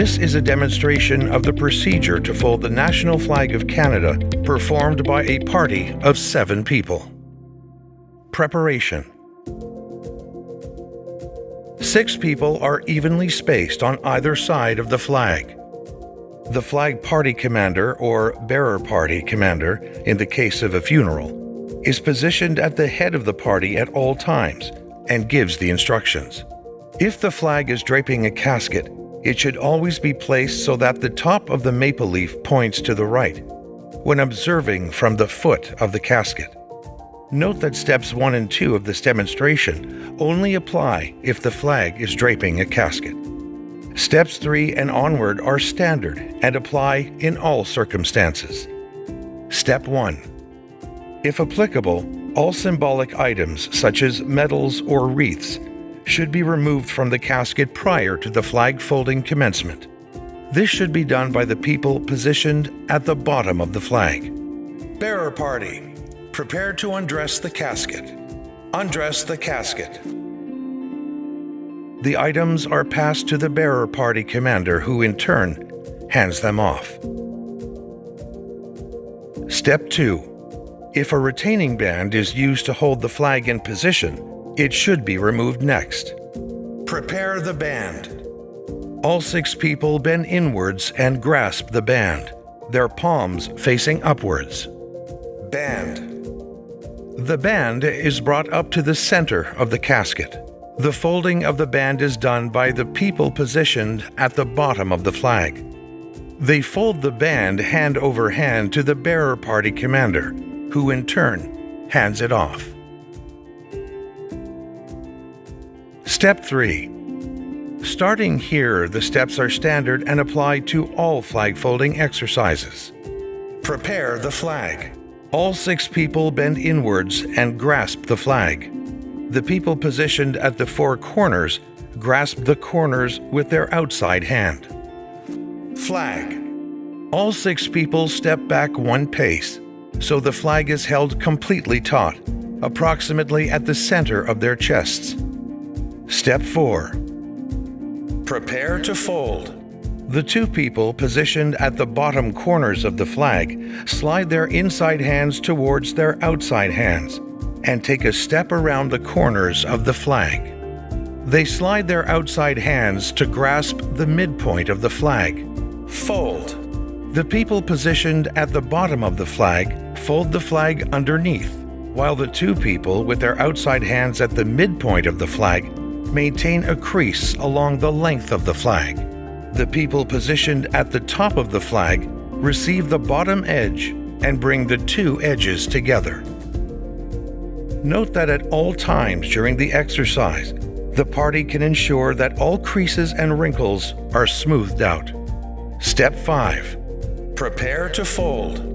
This is a demonstration of the procedure to fold the national flag of Canada, performed by a party of 7 people. Preparation. 6 people are evenly spaced on either side of the flag. The flag party commander, or bearer party commander in the case of a funeral, is positioned at the head of the party at all times and gives the instructions. If the flag is draping a casket, it should always be placed so that the top of the maple leaf points to the right, when observing from the foot of the casket. Note that steps 1 and 2 of this demonstration only apply if the flag is draping a casket. Steps 3 and onward are standard and apply in all circumstances. Step 1. If applicable, all symbolic items such as medals or wreaths should be removed from the casket prior to the flag folding commencement. This should be done by the people positioned at the bottom of the flag. Bearer party, prepare to undress the casket. Undress the casket. The items are passed to the bearer party commander, who in turn hands them off. Step 2. If a retaining band is used to hold the flag in position, it should be removed next. Prepare the band. All 6 people bend inwards and grasp the band, their palms facing upwards. Band. The band is brought up to the center of the casket. The folding of the band is done by the people positioned at the bottom of the flag. They fold the band hand over hand to the bearer party commander, who in turn hands it off. Step 3. Starting here, the steps are standard and apply to all flag folding exercises. Prepare the flag. All 6 people bend inwards and grasp the flag. The people positioned at the 4 corners grasp the corners with their outside hand. Flag. All 6 people step back 1 pace, so the flag is held completely taut, approximately at the center of their chests. Step 4. Prepare to fold. The 2 people positioned at the bottom corners of the flag slide their inside hands towards their outside hands and take a step around the corners of the flag. They slide their outside hands to grasp the midpoint of the flag. Fold. The people positioned at the bottom of the flag fold the flag underneath, while the 2 people with their outside hands at the midpoint of the flag maintain a crease along the length of the flag. The people positioned at the top of the flag receive the bottom edge and bring the 2 edges together. Note that at all times during the exercise, the party can ensure that all creases and wrinkles are smoothed out. Step 5. Prepare to fold.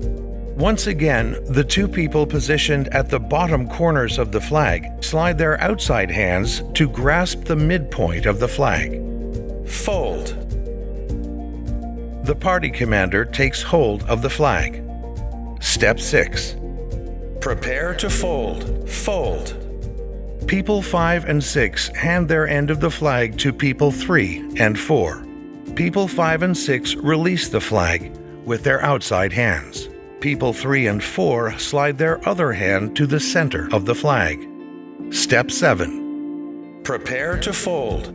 Once again, the 2 people positioned at the bottom corners of the flag slide their outside hands to grasp the midpoint of the flag. Fold. The party commander takes hold of the flag. Step 6. Prepare to fold. Fold. People 5 and 6 hand their end of the flag to people 3 and 4. People 5 and 6 release the flag with their outside hands. People 3 and 4 slide their other hand to the center of the flag. Step 7. Prepare to fold.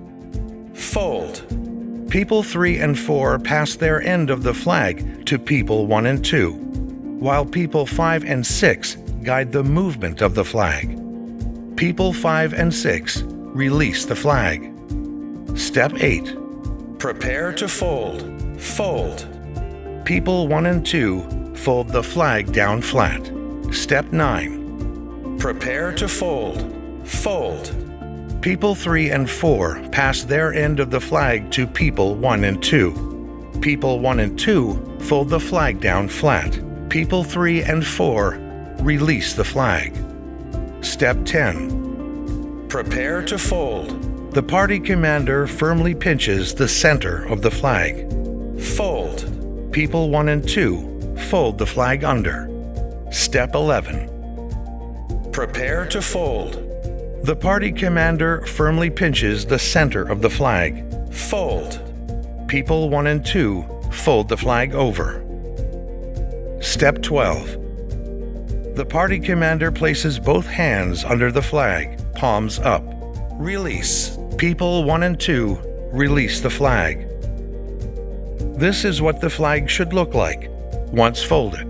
Fold. People 3 and 4 pass their end of the flag to people 1 and 2, while people 5 and 6 guide the movement of the flag. People 5 and 6 release the flag. Step 8. Prepare to fold. Fold. People 1 and 2 fold the flag down flat. Step 9. Prepare to fold. Fold. People 3 and 4 pass their end of the flag to people 1 and 2. People 1 and 2 fold the flag down flat. People 3 and 4 release the flag. Step 10. Prepare to fold. The party commander firmly pinches the center of the flag. Fold. People 1 and 2 fold the flag under. Step 11. Prepare to fold. The party commander firmly pinches the center of the flag. Fold. People 1 and 2 fold the flag over. Step 12. The party commander places both hands under the flag, palms up. Release. People 1 and 2 release the flag. This is what the flag should look like once folded.